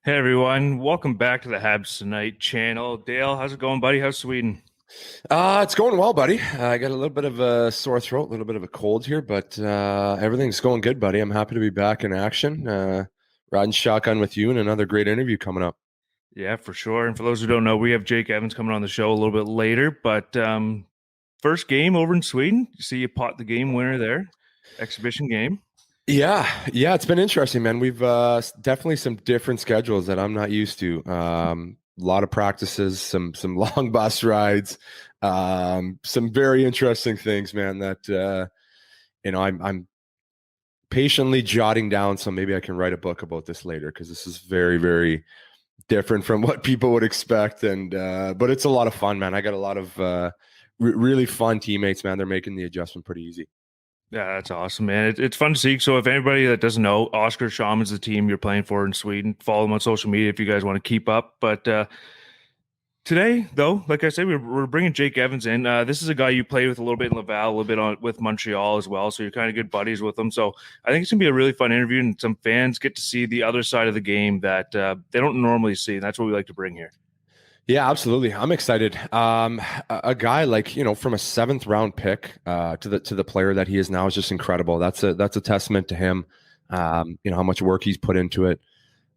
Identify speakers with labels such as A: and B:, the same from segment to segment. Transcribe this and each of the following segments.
A: Hey everyone, welcome back to the Habs Tonight channel. Dale, how's it going, buddy? How's Sweden?
B: It's going well, buddy. I got a little bit of a sore throat, a little bit of a cold here, but everything's going good, buddy. I'm happy to be back in action. Riding shotgun with you and another great interview coming up.
A: Yeah, for sure. And for those who don't know, we have Jake Evans coming on the show a little bit later. But first game over in Sweden. You see you pot the game winner there, exhibition game.
B: Yeah, it's been interesting, man. We've definitely some different schedules that I'm not used to. A lot of practices, some long bus rides, some very interesting things, man. That I'm patiently jotting down, so maybe I can write a book about this later because this is very, very different from what people would expect. And but it's a lot of fun, man. I got a lot of really fun teammates, man. They're making the adjustment pretty easy.
A: Yeah, that's awesome, man. It's fun to see. So if anybody that doesn't know, Oscar Shaman's the team you're playing for in Sweden. Follow them on social media if you guys want to keep up. But today, though, like I said, we're bringing Jake Evans in. This is a guy you played with a little bit in Laval, a little bit with Montreal as well. So you're kind of good buddies with him. So I think it's going to be a really fun interview, and some fans get to see the other side of the game that they don't normally see. And that's what we like to bring here.
B: Yeah, absolutely. I'm excited. A guy like, from a seventh round pick to the player that he is now is just incredible. That's a testament to him. How much work he's put into it.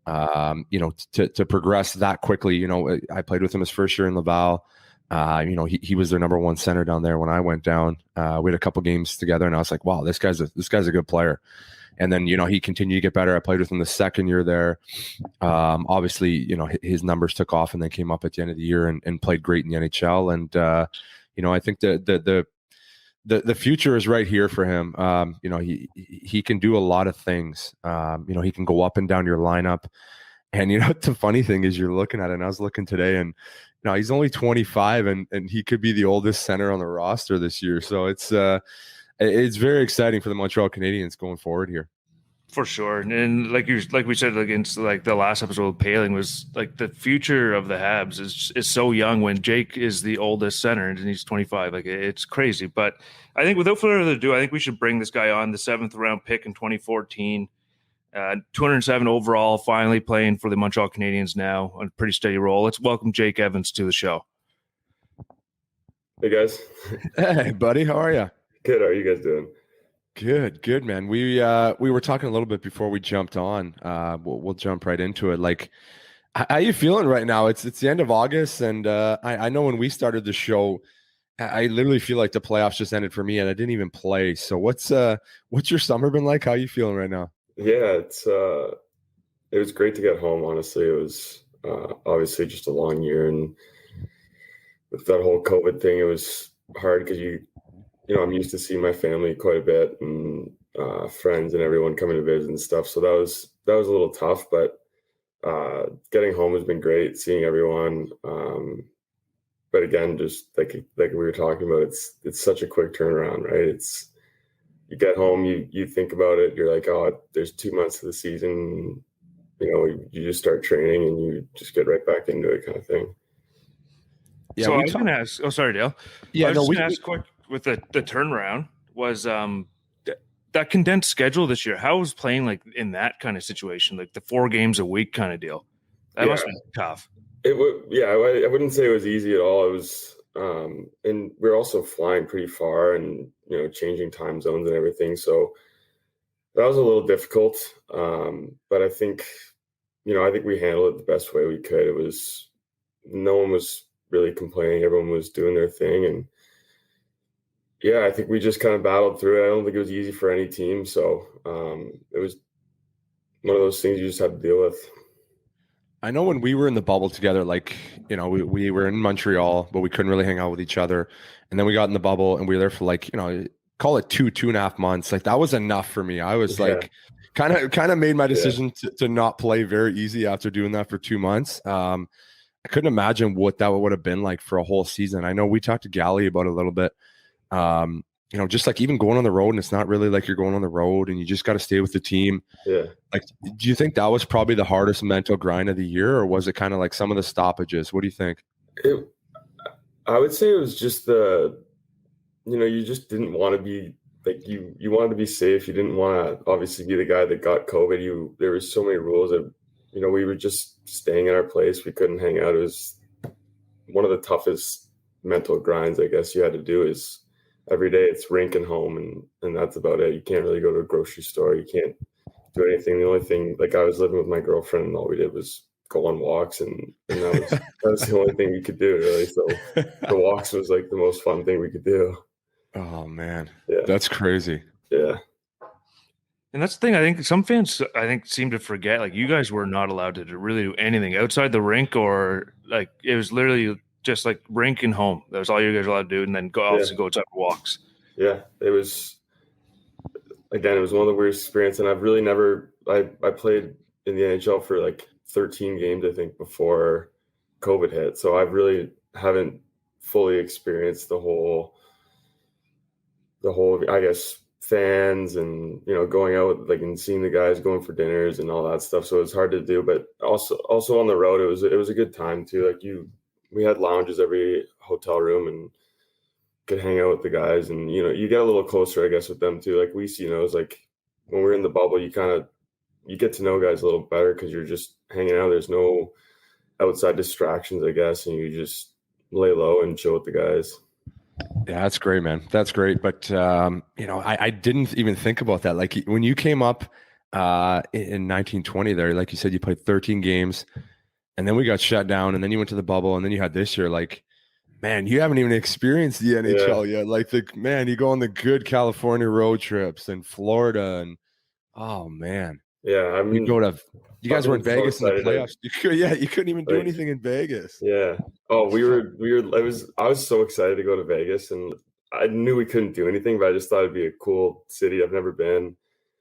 B: To progress that quickly. I played with him his first year in Laval. He was their number one center down there when I went down. We had a couple games together, and I was like, wow, this guy's a good player. And then, he continued to get better. I played with him the second year there. Obviously, his numbers took off and then came up at the end of the year and played great in the NHL. And, I think the future is right here for him. He can do a lot of things. He can go up and down your lineup. And, the funny thing is you're looking at it, and I was looking today, and, he's only 25 and he could be the oldest center on the roster this year. So it's very exciting for the Montreal Canadiens going forward here.
A: For sure. And like we said against like the last episode of Paling, was like the future of the Habs is so young when Jake is the oldest center and he's 25. Like, it's crazy. But I think without further ado, I think we should bring this guy on, the 7th round pick in 2014. 207 overall, finally playing for the Montreal Canadiens now on a pretty steady roll. Let's welcome Jake Evans to the show.
C: Hey guys.
B: Hey buddy, how are you?
C: Good. How are you guys doing?
B: Good, man. We were talking a little bit before we jumped on. We'll jump right into it. Like, how you feeling right now? It's the end of August, and I know when we started the show, I literally feel like the playoffs just ended for me, and I didn't even play. So what's your summer been like? How you feeling right now?
C: Yeah, it was great to get home. Honestly, it was obviously just a long year, and with that whole COVID thing, it was hard because I'm used to seeing my family quite a bit and friends and everyone coming to visit and stuff. So that was a little tough, but getting home has been great, seeing everyone. But again, just like we were talking about, it's such a quick turnaround, right? You get home, you think about it, you're like, oh, there's 2 months of the season, you just start training and you just get right back into it, kind of thing.
A: Yeah, so I was going to ask. Oh, sorry, Dale.
B: Yeah,
A: I was going to ask quick with the turnaround was that condensed schedule this year. How was playing like in that kind of situation, like the 4 games a week kind of deal? That must be tough.
C: It would, yeah. I wouldn't say it was easy at all. It was, and we're also flying pretty far and changing time zones and everything. So that was a little difficult. But I think we handled it the best way we could. No one was really complaining. Everyone was doing their thing, and yeah, I think we just kind of battled through it. I don't think it was easy for any team. So it was one of those things you just have to deal with.
B: I know when we were in the bubble together, like, we were in Montreal, but we couldn't really hang out with each other. And then we got in the bubble and we were there for like, call it 2.5 months. Like, that was enough for me. I was like, kind of made my decision to not play very easy after doing that for 2 months. I couldn't imagine what that would have been like for a whole season. I know we talked to Gally about it a little bit. Just like even going on the road, and it's not really like you're going on the road and you just got to stay with the team.
C: Yeah.
B: Like, do you think that was probably the hardest mental grind of the year, or was it kind of like some of the stoppages? What do you think?
C: I would say it was just you just didn't want to be like, you wanted to be safe. You didn't want to obviously be the guy that got COVID. There was so many rules that we were just staying in our place. We couldn't hang out. It was one of the toughest mental grinds, I guess, you had to do. Is every day it's rink and home, and that's about it. You can't really go to a grocery store. You can't do anything. The only thing, like, I was living with my girlfriend, and all we did was go on walks, and that was the only thing we could do, really. So the walks was like the most fun thing we could do.
B: Oh man,
C: Yeah,
B: that's crazy.
C: yeah.
A: And that's the thing. I think some fans, seem to forget. Like, you guys were not allowed to really do anything outside the rink, or like it was literally just like rink and home. That was all you guys were allowed to do, and then go outside for walks.
C: Yeah, it was. Again, it was one of the weirdest experiences, and I've really never. I played in the NHL for like 13 games, I think, before COVID hit. So I really haven't fully experienced the whole, I guess, fans and, going out like and seeing the guys going for dinners and all that stuff. So it's hard to do, but also on the road, it was a good time too. Like, we had lounges every hotel room and could hang out with the guys, and you get a little closer, I guess, with them too. Like, it's like when we're in the bubble, you get to know guys a little better because you're just hanging out. There's no outside distractions, I guess, and you just lay low and chill with the guys.
B: Yeah, that's great, man. That's great. But I didn't even think about that. Like, when you came up in 1920 there, like you said, you played 13 games, and then we got shut down, and then you went to the bubble, and then you had this year. Like, man, you haven't even experienced the NHL yet. Like, you go on the good California road trips and Florida, and oh man,
C: yeah. I mean,
B: you guys were in Vegas in the playoffs. You couldn't even do anything in Vegas.
C: Yeah. Oh, I was so excited to go to Vegas, and I knew we couldn't do anything, but I just thought it'd be a cool city. I've never been.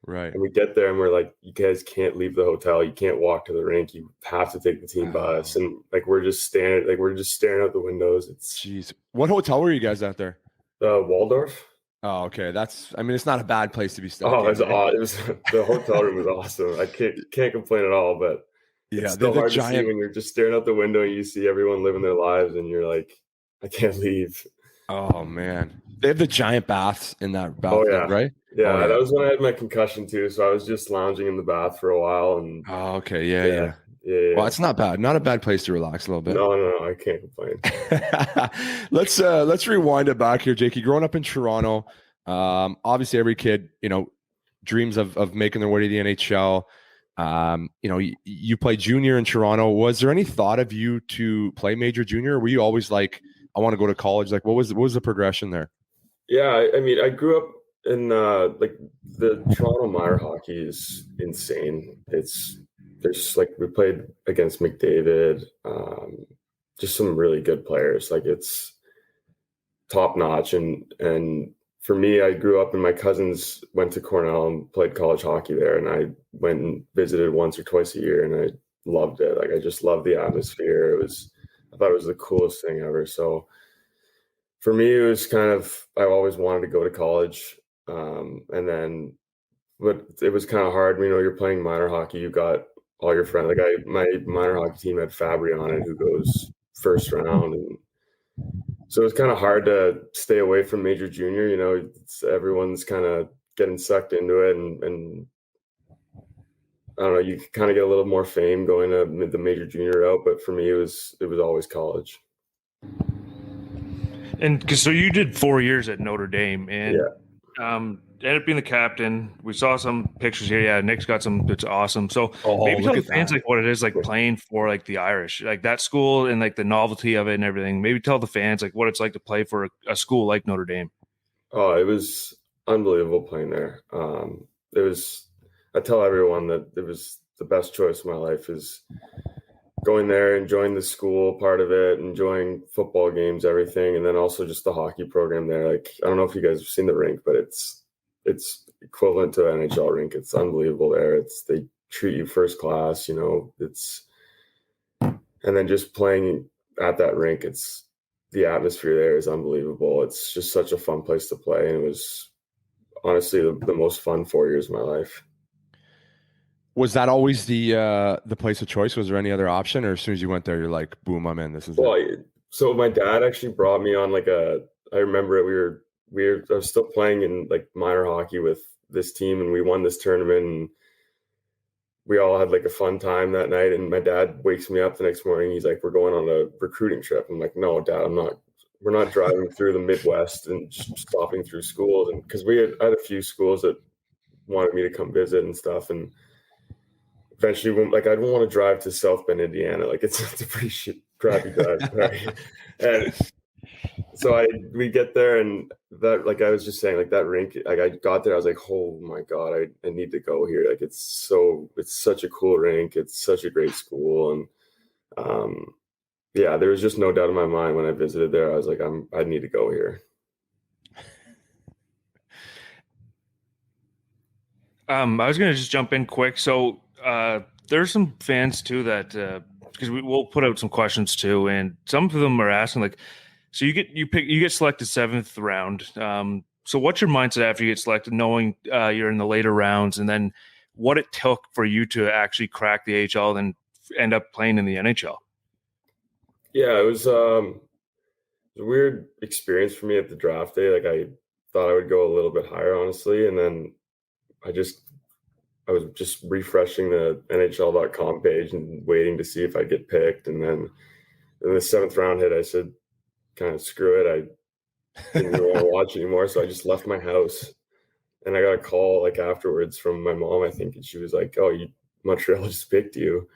B: Right.
C: And we get there, and we're like, you guys can't leave the hotel. You can't walk to the rink. You have to take the team bus. And like, we're just staring out the windows.
B: Jeez. What hotel were you guys at there?
C: Waldorf.
B: Oh, okay. It's not a bad place to be staying.
C: Oh, it was the hotel room was awesome. I can't complain at all, but it's still hard to see when you're just staring out the window and you see everyone living their lives, and you're like, I can't leave.
B: Oh man, they have the giant baths in that bathroom, right?
C: Yeah, that was when I had my concussion too. So I was just lounging in the bath for a while, and
B: okay, yeah. Well, it's not bad. Not a bad place to relax a little bit.
C: No, I can't complain.
B: Let's rewind it back here, Jakey. Growing up in Toronto, obviously every kid, dreams of making their way to the NHL. You play junior in Toronto. Was there any thought of you to play major junior? Or were you always like, I want to go to college? Like, what was the progression there?
C: Yeah, I mean, I grew up in like the Toronto minor hockey is insane. There's like, we played against McDavid, just some really good players. Like, it's top notch. And for me, I grew up and my cousins went to Cornell and played college hockey there. And I went and visited once or twice a year, and I loved it. Like, I just loved the atmosphere. I thought it was the coolest thing ever. So for me, it was kind of, I always wanted to go to college. But it was kind of hard. You're playing minor hockey. You got all your friends. Like, my minor hockey team had Fabry on it, who goes first round. And so it was kind of hard to stay away from major junior. Everyone's kind of getting sucked into it. And I don't know, you kind of get a little more fame going to the major junior route. But for me, it was always college.
A: And so you did 4 years at Notre Dame, and ended up being the captain. We saw some pictures here. Yeah, Nick's got some. It's awesome. So maybe tell the fans like what it is like playing for like the Irish, like that school, and like the novelty of it and everything. Maybe tell the fans like what it's like to play for a school like Notre Dame.
C: Oh, it was unbelievable playing there. I tell everyone that it was the best choice of my life, is going there, enjoying the school part of it, enjoying football games, everything. And then also just the hockey program there. Like, I don't know if you guys have seen the rink, but it's equivalent to an NHL rink. It's unbelievable there. They treat you first class, and then just playing at that rink, the atmosphere there is unbelievable. It's just such a fun place to play. And it was honestly the most fun 4 years of my life.
B: Was that always the place of choice? Was there any other option, or as soon as you went there, you're like, boom, I'm in. This is it?
C: So my dad actually brought me on I remember it. I was still playing in like minor hockey with this team, and we won this tournament, and we all had like a fun time that night. And my dad wakes me up the next morning. He's like, "We're going on a recruiting trip." I'm like, "No, Dad, I'm not. We're not driving through the Midwest and just stopping through schools." And because I had a few schools that wanted me to come visit and stuff. And eventually, like, I don't want to drive to South Bend, Indiana. Like, it's a pretty crappy drive. Right? And so we get there, and that, like I was just saying, like that rink, like I got there, I was like, oh my God, I need to go here. Like it's such a cool rink. It's such a great school. And yeah, there was just no doubt in my mind when I visited there. I was like, I need to go here.
A: I was going to just jump in quick. So there's some fans too that because we'll put out some questions too, and some of them are asking like, so you get selected 7th round. So what's your mindset after you get selected, knowing you're in the later rounds, and then what it took for you to actually crack the AHL and end up playing in the NHL?
C: Yeah, it was a weird experience for me at the draft day. Like I thought I would go a little bit higher, honestly, and then I was just refreshing the NHL.com page and waiting to see if I'd get picked. And then in the 7th round hit, I said, kind of screw it. I didn't really want to watch anymore. So I just left my house, and I got a call like afterwards from my mom, I think. And she was like, "Oh, Montreal just picked you."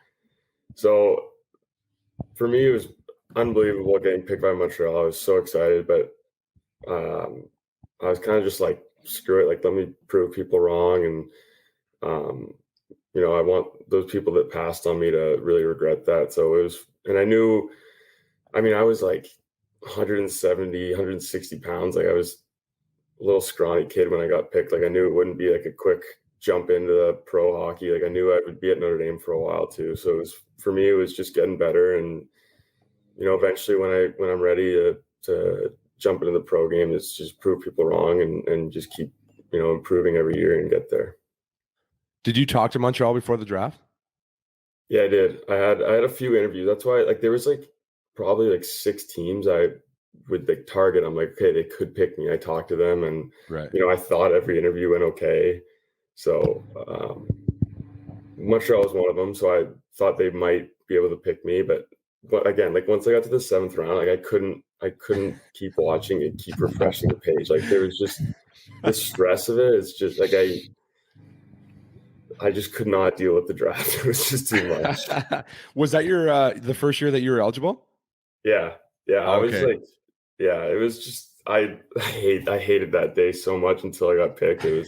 C: So for me, it was unbelievable getting picked by Montreal. I was so excited, but I was kind of just like, screw it. Like, let me prove people wrong. And, I want those people that passed on me to really regret that. So it was, and I knew, I was like 170, 160 pounds. Like I was a little scrawny kid when I got picked. Like I knew it wouldn't be like a quick jump into the pro hockey. Like I knew I would be at Notre Dame for a while too. So for me, it was just getting better. And, eventually when I'm ready to jump into the pro game, it's just prove people wrong and just keep, improving every year and get there.
B: Did you talk to Montreal before the draft?
C: Yeah, I did. I had a few interviews. That's why, like, there was like probably like 6 teams I would like target. I'm like, okay, they could pick me. I talked to them, and
B: right.
C: I thought every interview went okay. So Montreal was one of them. So I thought they might be able to pick me, but again, like once I got to the 7th round, like I couldn't keep watching and keep refreshing the page. Like there was just the stress of it. It's just like I just could not deal with the draft. It was just too much.
B: Was that your the first year that you were eligible?
C: Yeah.
B: Okay.
C: I was like, yeah, it was just I hated that day so much until I got picked. It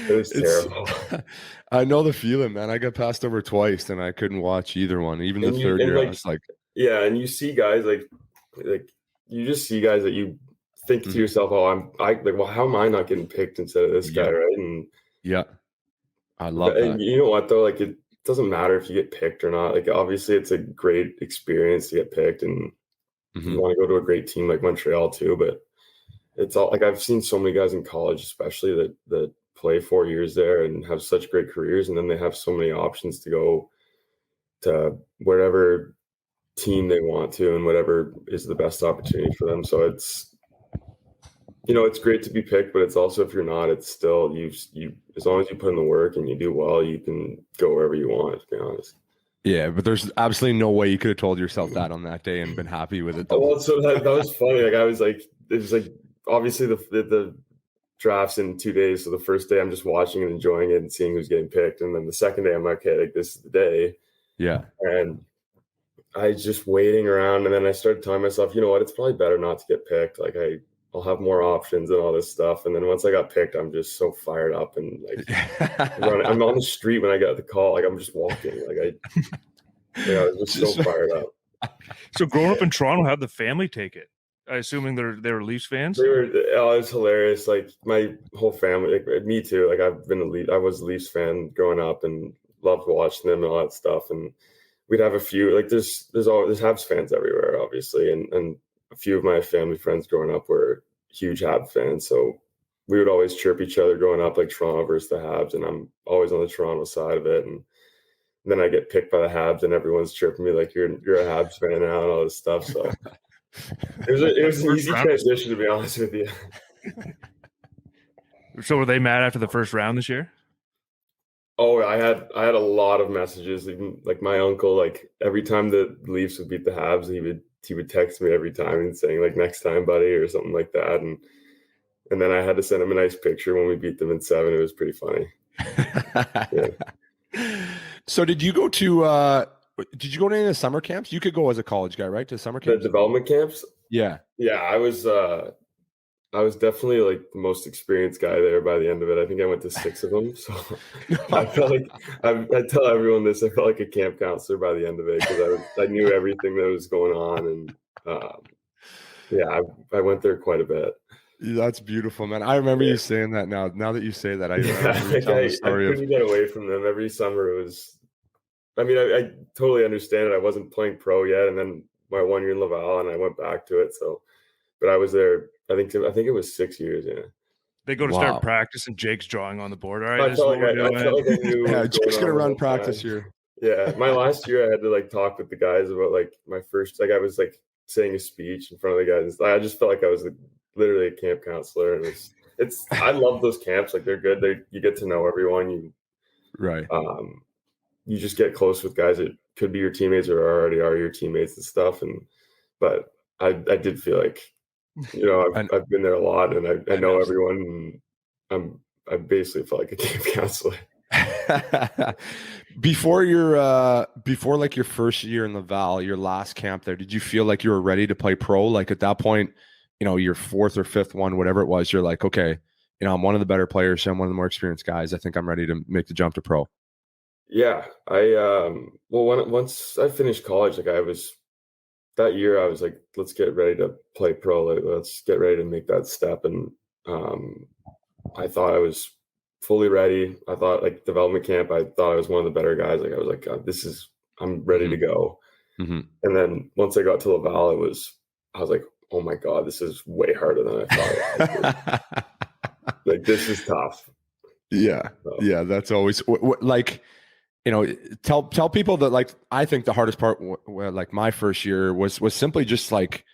C: was terrible.
B: I know the feeling, man. I got passed over twice and I couldn't watch either one. Even the third year, I was like,
C: yeah, and you see guys like you just see guys that you think to yourself, oh, well, how am I not getting picked instead of this guy, right? And
B: yeah, I love that.
C: And you know what though? Like it doesn't matter if you get picked or not. Like obviously it's a great experience to get picked, and you want to go to a great team like Montreal too. But it's all like I've seen so many guys in college, especially that play 4 years there and have such great careers, and then they have so many options to go to wherever team they want to and whatever is the best opportunity for them. So it's it's great to be picked, but it's also, if you're not, it's still you as long as you put in the work and you do well, you can go wherever you want, to be honest.
B: Yeah, but there's absolutely no way you could have told yourself that on that day and been happy with it though.
C: Well, so that was funny. Like I was like, it was like obviously the drafts in 2 days. So the first day I'm just watching and enjoying it and seeing who's getting picked, and then the second day I'm like, okay, like this is the day.
B: Yeah.
C: And I just waiting around, and then I started telling myself, you know what, it's probably better not to get picked. Like I'll have more options and all this stuff. And then once I got picked, I'm just so fired up, and like I'm on the street when I got the call. Like I'm just walking. Like I was just so fired up.
A: So growing up in Toronto, how'd the family take it? Assuming they're Leafs fans.
C: It was hilarious. Like my whole family, like me too. Like I was a Leafs fan growing up and loved watching them and all that stuff. And we'd have a few, like there's Habs fans everywhere, obviously. And a few of my family friends growing up were huge Habs fans. So we would always chirp each other growing up, like Toronto versus the Habs. And I'm always on the Toronto side of it. And then I get picked by the Habs and everyone's chirping me like you're a Habs fan now and all this stuff. So it was an easy transition, to be honest with you.
A: So were they mad after the first round this year?
C: Oh, I had a lot of messages. Even like my uncle, like every time the Leafs would beat the Habs, he would text me every time and saying like next time, buddy, or something like that. And then I had to send him a nice picture when we beat them in 7. It was pretty funny. Yeah.
B: So did you go to any of the summer camps? You could go as a college guy, right? To summer
C: The
B: camps?
C: development camps?
B: Yeah.
C: Yeah, I was definitely like the most experienced guy there by the end of it. I think I went to 6 of them. So I felt like I tell everyone this. I felt like a camp counselor by the end of it because I knew everything that was going on, and yeah, I went there quite a bit.
B: That's beautiful, man. I remember you saying that now. Now that you say that, I
C: I couldn't get away from them every summer. It was, I mean, I totally understand it. I wasn't playing pro yet, and then my 1 year in Laval, and I went back to it. So, but I was there. I think it was 6 years. Yeah.
A: They go to start practice, and Jake's drawing on the board. All right,
C: I felt like I knew.
B: Yeah, Jake's gonna run practice here.
C: Yeah, my last year I had to like talk with the guys about like my first, like I was like saying a speech in front of the guys. I just felt like I was literally a camp counselor, and I love those camps. Like they're good. You get to know everyone. You just get close with guys that could be your teammates or already are your teammates and stuff. But I did feel like, I've been there a lot, and I know everyone, and I basically felt like a camp counselor.
B: Before like your first year in Laval, your last camp there, did you feel like you were ready to play pro? Like at that point, your 4th or 5th one, whatever it was, you're like, okay, I'm one of the better players. I'm one of the more experienced guys. I think I'm ready to make the jump to pro.
C: Yeah, once I finished college, like that year, I was like, let's get ready to play pro. Like, let's get ready to make that step. And I thought I was fully ready. I thought like development camp, I thought I was one of the better guys. Like I was like, God, I'm ready to go.
B: Mm-hmm.
C: And then once I got to Laval, I was like, oh my God, this is way harder than I thought. Like this is tough.
B: Yeah. So. Yeah. That's always like, tell people that like, I think the hardest part, like my first year was simply just like,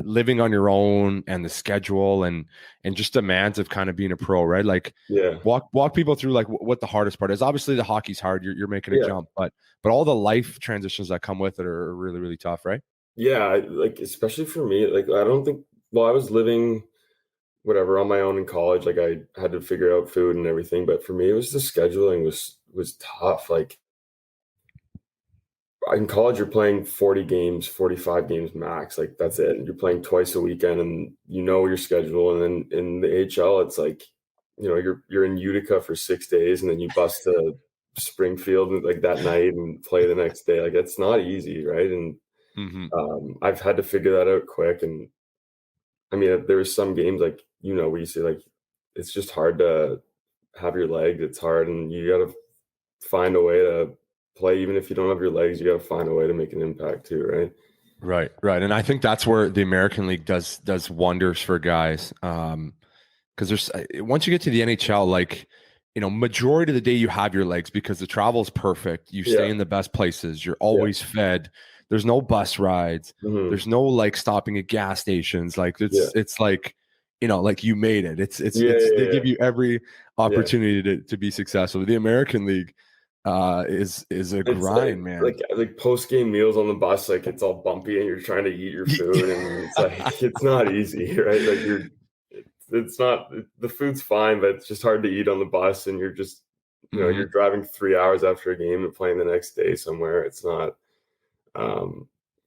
B: living on your own and the schedule and just demands of kind of being a pro, right? Like,
C: yeah,
B: walk people through like what the hardest part is. Obviously the hockey's hard. You're making a jump, but all the life transitions that come with it are really, really tough, right?
C: Yeah. Like, especially for me, like, I was living whatever on my own in college. Like I had to figure out food and everything, but for me, it was the scheduling was tough. Like in college, you're playing 40 games, 45 games max. Like that's it. And you're playing twice a weekend, and your schedule. And then in the AHL, it's like, you're in Utica for 6 days, and then you bust to Springfield like that night and play the next day. Like it's not easy, right? And I've had to figure that out quick. And I mean, there was some games like where you see like it's just hard to have your legs. It's hard, and you got to find a way to play. Even if you don't have your legs, you got to find a way to make an impact too, right?
B: Right. And I think that's where the American League does wonders for guys. Because there's once you get to the NHL, like majority of the day you have your legs because the travel is perfect. You stay in the best places. You're always fed. There's no bus rides.
C: Mm-hmm.
B: There's no like stopping at gas stations. Like it's like like you made it. They give you every opportunity to be successful. The American League is a grind, man.
C: Like post game meals on the bus, like it's all bumpy and you're trying to eat your food, and it's like it's not easy, right? Like it's not, the food's fine, but it's just hard to eat on the bus, and you're just you're driving 3 hours after a game and playing the next day somewhere. It's not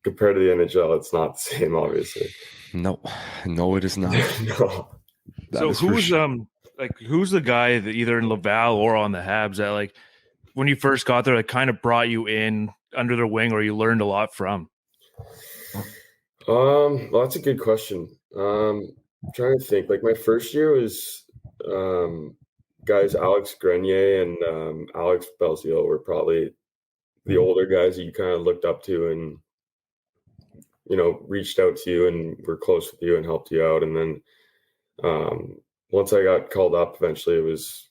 C: compared to the NHL, it's not the same, obviously.
B: No, it is not.
C: No.
A: So who's the guy that either in Laval or on the Habs that like when you first got there, like kind of brought you in under their wing, or you learned a lot from?
C: Well, that's a good question. I'm trying to think. Like my first year was guys Alex Grenier and Alex Belzile were probably the older guys that you kind of looked up to and reached out to you and were close with you and helped you out. And then once I got called up, eventually I was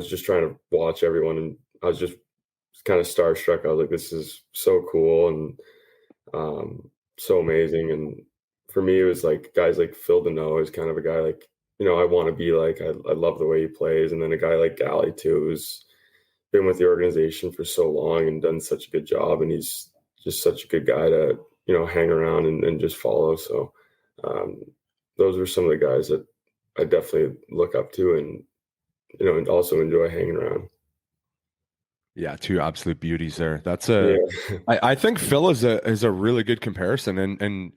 C: just trying to watch everyone, and I was just kind of starstruck. I was like, this is so cool and so amazing. And for me, it was like guys like Phil Danault is kind of a guy like, I want to be like. I love the way he plays. And then a guy like Galley too, who's been with the organization for so long and done such a good job, and he's just such a good guy to, hang around and just follow. So those are some of the guys that I definitely look up to and, and also enjoy hanging around.
B: Yeah, two absolute beauties there. That's I think Phil is a really good comparison, and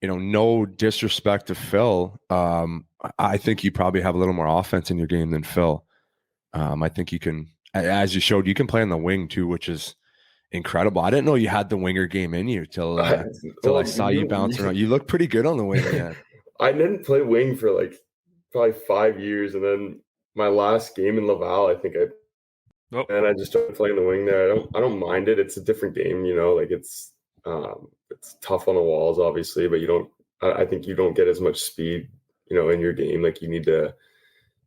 B: no disrespect to Phil. I think you probably have a little more offense in your game than Phil. I think you can, as you showed, you can play on the wing too, which is incredible. I didn't know you had the winger game in you till I saw you bounce around. You look pretty good on the wing, man.
C: I didn't play wing for like probably 5 years, and then my last game in Laval, I think and I just started playing the wing there. I don't mind it. It's a different game, like it's tough on the walls, obviously, but I think you don't get as much speed, in your game. Like you need to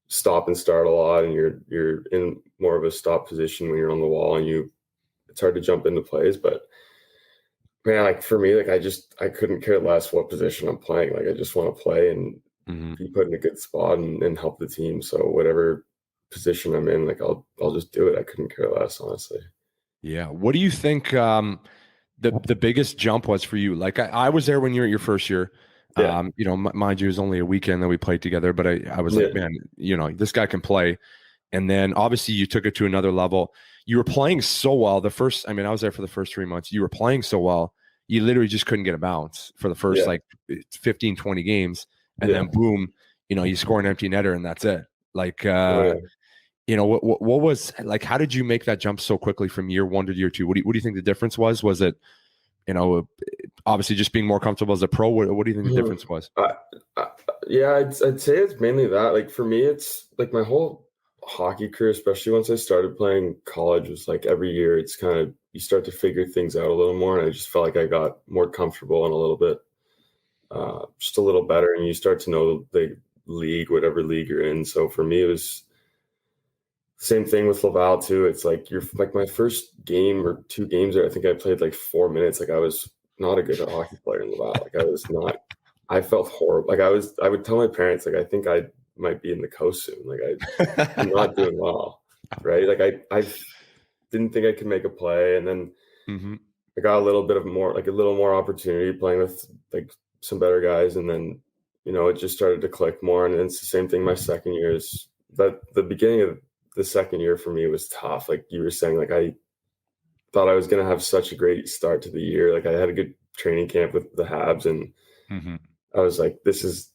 C: stop and start a lot, and you're in more of a stop position when you're on the wall, and it's hard to jump into plays. But man, like for me, like I couldn't care less what position I'm playing. Like I just want to play and be put in a good spot and help the team. So whatever position I'm in, like I'll just do it. I couldn't care less, honestly.
B: Yeah. What do you think the biggest jump was for you? Like I was there when you were at your first year. Yeah. Mind you, it was only a weekend that we played together, but I was like, man, this guy can play. And then obviously you took it to another level. You were playing so well. I was there for the first 3 months. You were playing so well. You literally just couldn't get a bounce for the first 15, 20 games. And then boom, you score an empty netter and that's it. Like, what was, like, how did you make that jump so quickly from year one to year two? What do you think the difference was? Was it, obviously just being more comfortable as a pro? What do you think the difference was?
C: I'd say it's mainly that. Like for me, it's like my whole hockey career, especially once I started playing college, was like every year it's kind of, you start to figure things out a little more. And I just felt like I got more comfortable and a little bit, just a little better. And you start to know the league, whatever league you're in. So for me, it was same thing with Laval too. It's like my first game or 2 games there, I think I played like 4 minutes. Like I was not a good hockey player in Laval. Like I felt horrible. Like I would tell my parents, like, I think I might be in the coast soon. Like I'm not doing well. Right. Like I didn't think I could make a play. And then I got a little more opportunity playing with like some better guys. And then, it just started to click more. And it's the same thing. My second year is that the beginning of the second year for me was tough. Like you were saying, like I thought I was going to have such a great start to the year. Like I had a good training camp with the Habs, and I was like, this is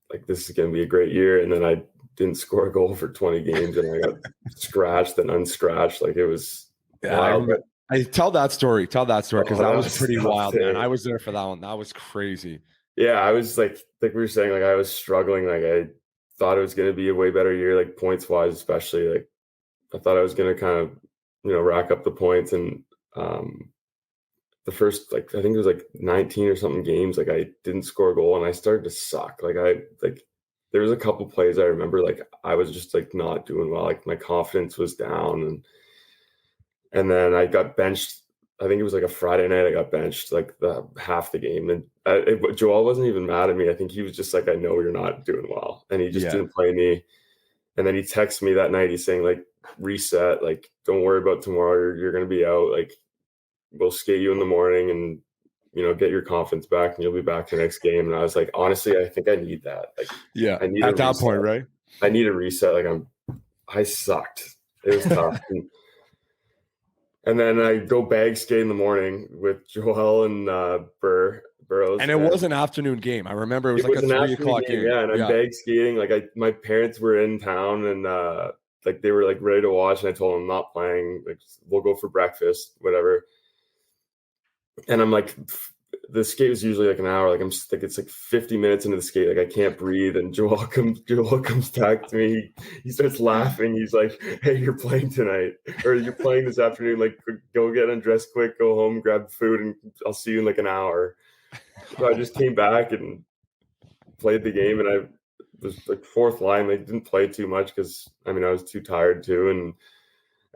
C: going to be a great year. And then I didn't score a goal for 20 games, and I got scratched and unscratched. Like it was wild.
B: I tell that story because that was pretty wild, man. I was there for that one. That was crazy.
C: Yeah, I was like we were saying, like I was struggling. Like I thought it was going to be a way better year, like points wise, especially. Like I thought I was going to kind of, rack up the points. And the first, like, I think it was like 19 or something games, like I didn't score a goal and I started to suck. Like there was a couple plays I remember, like I was just like not doing well. Like my confidence was down, and then I got benched. I think it was like a Friday night. I got benched like half the game, and Joel wasn't even mad at me. I think he was just like, I know you're not doing well, and he just didn't play me. And then he texted me that night. He's saying, like, reset, like, don't worry about tomorrow. You're going to be out. Like, we'll skate you in the morning and, get your confidence back, and you'll be back the next game. And I was like, honestly, I think I need that. Like,
B: I need at that reset. Point, right?
C: I need a reset. Like I sucked. It was tough. And then I go bag skate in the morning with Joel and Burrows.
B: And it was an afternoon game. I remember it was like a 3 o'clock game.
C: Yeah, and I'm bag skating. Like my parents were in town, and like they were like ready to watch. And I told them I'm not playing. Like we'll go for breakfast, whatever. And I'm like, the skate was usually like an hour. Like I'm just like, it's like 50 minutes into the skate. Like I can't breathe. And Joel comes back to me. He starts laughing. He's like, hey, you're playing tonight, or you're playing this afternoon. Like go get undressed quick, go home, grab food, and I'll see you in like an hour. So I just came back and played the game, and I was like fourth line. They didn't play too much because I was too tired too.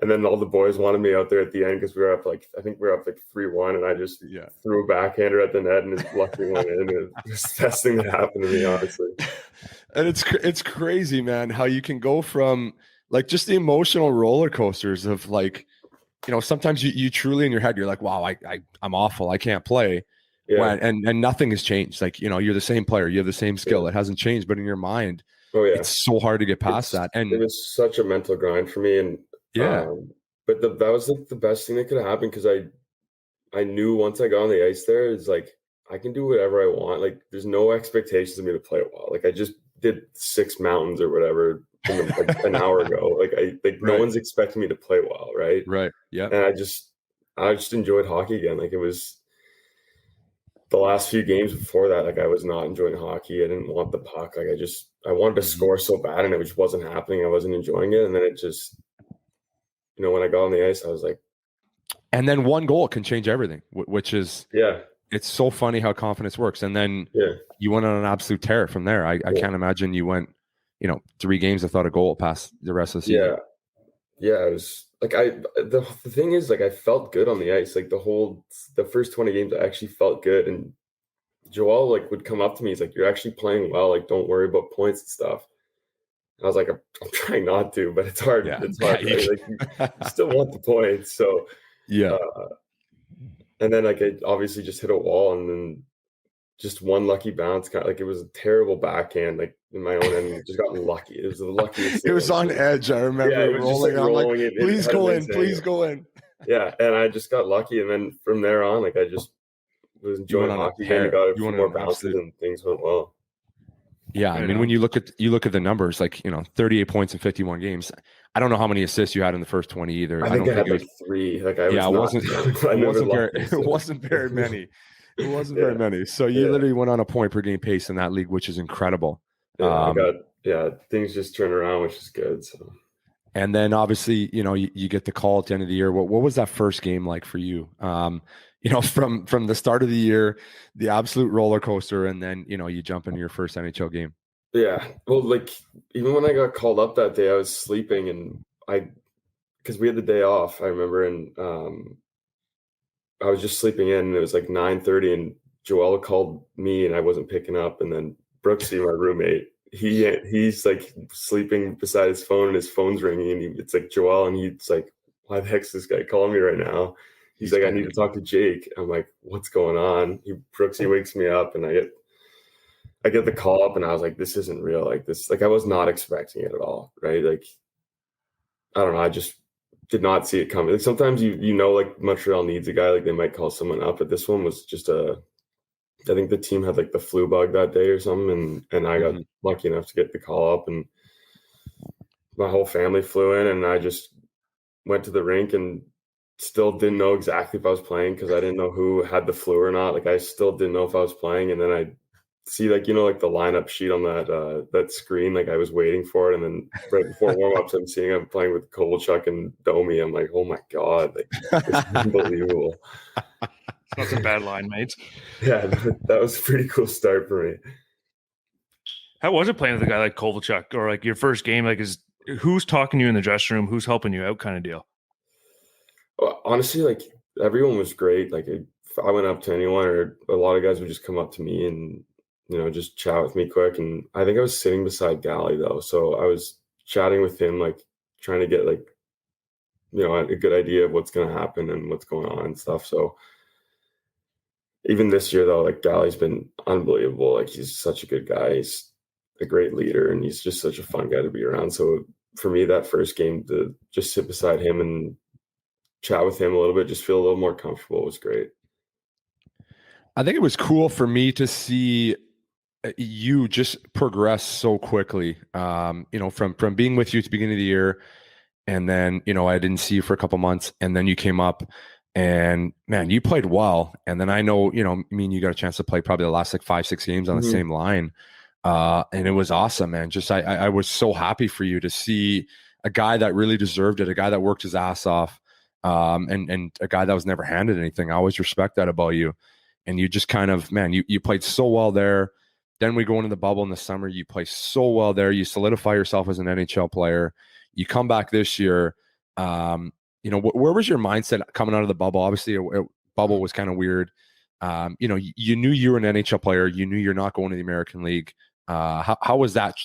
C: And then all the boys wanted me out there at the end because we were up like, I think we were up like 3-1, and I just threw a backhander at the net and his lucky went in. It was the best thing that happened to me, honestly.
B: And it's crazy, man, how you can go from like just the emotional roller coasters of like, sometimes you truly in your head, you're like, wow, I'm awful. I can't play.
C: Yeah.
B: And nothing has changed. Like, you're the same player. You have the same skill.
C: Yeah.
B: It hasn't changed, but in your mind,
C: Oh yeah.
B: it's so hard to get past that.
C: It
B: And
C: was such a mental grind for me. And
B: yeah,
C: but that was like the best thing that could have happened, because I knew once I got on the ice there, it's like I can do whatever I want. Like there's no expectations of me to play well. Like I just did 6 mountains or whatever like an hour ago. No
B: Right.
C: one's expecting me to play well, right?
B: Right. Yeah.
C: And I just enjoyed hockey again. Like it was the last few games before that, like I was not enjoying hockey. I didn't want the puck. Like I wanted to score so bad, and it just wasn't happening. I wasn't enjoying it. And then it just, when I got on the ice, I was like,
B: and then one goal can change everything, which is,
C: yeah,
B: it's so funny how confidence works. And then
C: yeah,
B: you went on an absolute tear from there. I can't imagine you went, 3 games without a goal past the rest of the season.
C: Yeah. It was like the thing is, like I felt good on the ice. Like the first 20 games, I actually felt good. And Joel like would come up to me. He's like, "You're actually playing well. Like don't worry about points and stuff." I was like, I'm trying not to, but it's hard.
B: Yeah.
C: It's hard. Right? Like you still want the points. So
B: yeah.
C: And then like I obviously just hit a wall, and then just one lucky bounce, kind of like it was a terrible backhand, like in my own end. Just got lucky. It was the luckiest.
B: It was on edge. I remember rolling. I'm like, please go in, please go in.
C: Yeah, and I just got lucky, and then from there on, like I just was enjoying hockey again. I got a few more bounces, and things went well.
B: Yeah, I mean, when you look at the numbers, like 38 points in 51 games. I don't know how many assists you had in the first 20 either.
C: I think I had like 3. Like it
B: wasn't very many. It wasn't very many. So you literally went on a point per game pace in that league, which is incredible.
C: Things just turn around, which is good. So.
B: And then obviously, you get the call at the end of the year. What was that first game like for you? From the start of the year, the absolute roller coaster, and then you jump into your first NHL game.
C: Yeah, well, like even when I got called up that day, I was sleeping, and because we had the day off, I remember, and I was just sleeping in, and it was like 9:30, and Joel called me, and I wasn't picking up, and then Brooksy, my roommate, he's like sleeping beside his phone, and his phone's ringing, and it's like Joel, and he's like, "Why the heck's this guy calling me right now?" He's like, "I need to talk to Jake." I'm like, "What's going on?" Brooksy wakes me up, and I get the call up, and I was like, "This isn't real." Like this, like I was not expecting it at all, right? Like I don't know, I just did not see it coming. Like sometimes like Montreal needs a guy, like they might call someone up, but this one was just I think the team had like the flu bug that day or something, and I got lucky enough to get the call up, and my whole family flew in, and I just went to the rink and still didn't know exactly if I was playing, because I didn't know who had the flu or not. Like I still didn't know if I was playing, and then I see like the lineup sheet on that screen, like I was waiting for it, and then right before warm-ups I'm seeing I'm playing with Kovalchuk and Domi. I'm like, oh my god, like it's unbelievable.
A: That's a bad line, mates.
C: Yeah, that was a pretty cool start for me.
A: How was it playing with a guy like Kovalchuk, or like your first game? Like, who's talking to you in the dressing room? Who's helping you out, kind of deal?
C: Honestly, like everyone was great. Like if I went up to anyone, or a lot of guys would just come up to me and just chat with me quick. And I think I was sitting beside Gally though, so I was chatting with him, like trying to get like a good idea of what's going to happen and what's going on and stuff. So even this year though, like Gally's been unbelievable. Like he's such a good guy. He's a great leader, and he's just such a fun guy to be around. So for me, that first game, to just sit beside him and chat with him a little bit, just feel a little more comfortable, was great.
B: I think it was cool for me to see you just progress so quickly. From being with you at the beginning of the year, and then I didn't see you for a couple months, and then you came up, and man, you played well. And then I know you got a chance to play probably the last like 5-6 games on the same line, and it was awesome, man. Just I was so happy for you to see a guy that really deserved it, a guy that worked his ass off, and a guy that was never handed anything. I always respect that about you. And you just kind of, man, you played so well there. Then we go into the bubble in the summer. You play so well there. You solidify yourself as an NHL player. You come back this year. Where was your mindset coming out of the bubble? Obviously, a bubble was kind of weird. You knew you were an NHL player. You knew you're not going to the American League. How was that,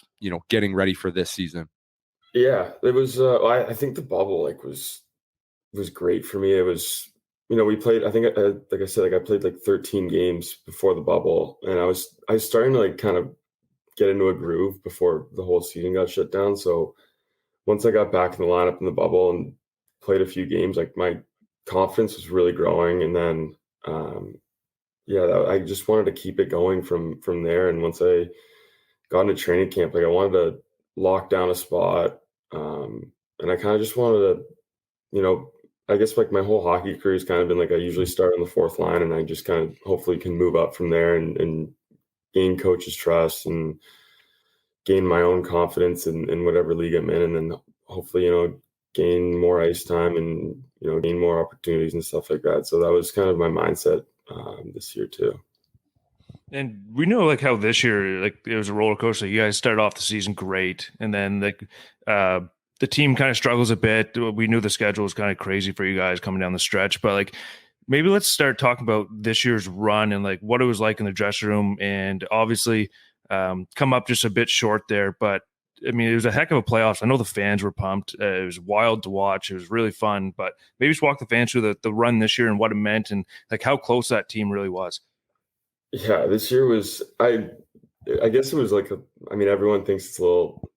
B: getting ready for this season?
C: Yeah, it was. I think the bubble was great for me. It was, we played. I think, like I said, like I played like 13 games before the bubble, and I was starting to like kind of get into a groove before the whole season got shut down. So once I got back in the lineup in the bubble and played a few games, like my confidence was really growing, and then I just wanted to keep it going from there. And once I got into training camp, like I wanted to lock down a spot, and I kind of just wanted to, you know, I guess like my whole hockey career has kind of been like I usually start on the fourth line, and I just kind of hopefully can move up from there and gain coach's trust and gain my own confidence in whatever league I'm in, and then hopefully, gain more ice time and, gain more opportunities and stuff like that. So that was kind of my mindset this year too.
A: And we know like how this year, like it was a roller coaster. You guys started off the season great, and then the team kind of struggles a bit. We knew the schedule was kind of crazy for you guys coming down the stretch, but like maybe let's start talking about this year's run and like what it was like in the dressing room. And obviously, come up just a bit short there, but I mean, it was a heck of a playoffs. I know the fans were pumped. It was wild to watch. It was really fun, but maybe just walk the fans through the run this year and what it meant and like how close that team really was.
C: Yeah, this year was I guess it was like everyone thinks it's a little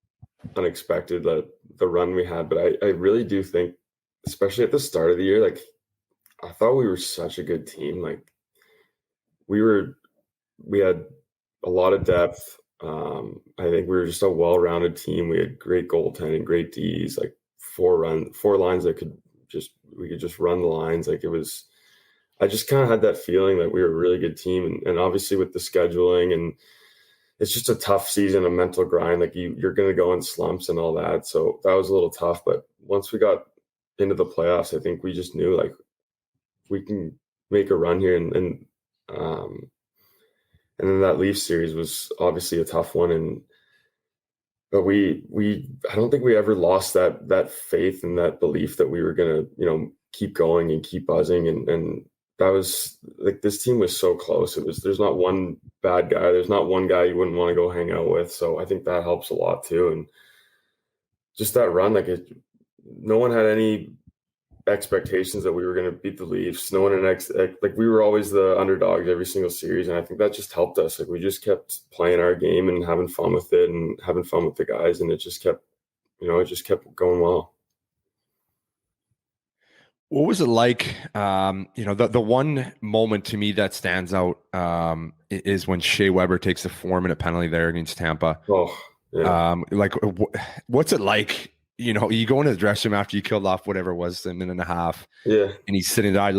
C: unexpected that the run we had, but I really do think, especially at the start of the year, like I thought we were such a good team. Like we had a lot of depth. I think we were just a well-rounded team. We had great goaltending, great Ds, like four lines that we could just run the lines. Like it was, I just kind of had that feeling that we were a really good team. And obviously with the scheduling, and it's just a tough season, a mental grind. Like you're going to go in slumps and all that. So that was a little tough. But once we got into the playoffs, I think we just knew like we can make a run here. And then that Leafs series was obviously a tough one. But I don't think we ever lost that faith and that belief that we were going to, keep going and keep buzzing. And that was like, this team was so close. There's not one bad guy. There's not one guy you wouldn't want to go hang out with. So I think that helps a lot too. And just that run, no one had any expectations that we were going to beat the Leafs. No one like we were always the underdogs every single series. And I think that just helped us. Like we just kept playing our game and having fun with it and having fun with the guys. And it just kept going well.
B: What was it like? The one moment to me that stands out is when Shea Weber takes a 4-minute penalty there against Tampa.
C: Oh, yeah.
B: What's it like? You go into the dressing room after you killed off whatever it was, a minute and a half.
C: Yeah.
B: And he's sitting there,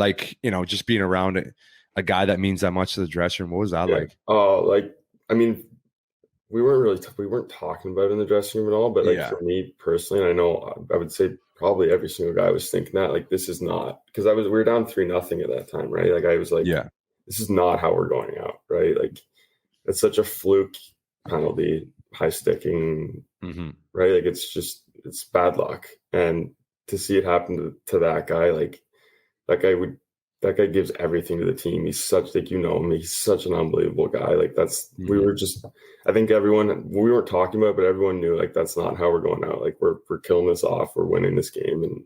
B: just being around a guy that means that much to the dressing room. What was that like?
C: Oh, we weren't talking about it in the dressing room at all, but for me personally, and I know I would say probably every single guy was thinking that, like, this is not, because we were down 3-0 at that time, right? Like I was like,
B: yeah,
C: this is not how we're going out, right? Like it's such a fluke penalty, high sticking, right? Like it's bad luck. And to see it happen to that guy, like that guy gives everything to the team. He's such, like, him, he's such an unbelievable guy. Like we were just, I think we weren't talking about it, but everyone knew, like, that's not how we're going out. Like we're killing this off. We're winning this game. And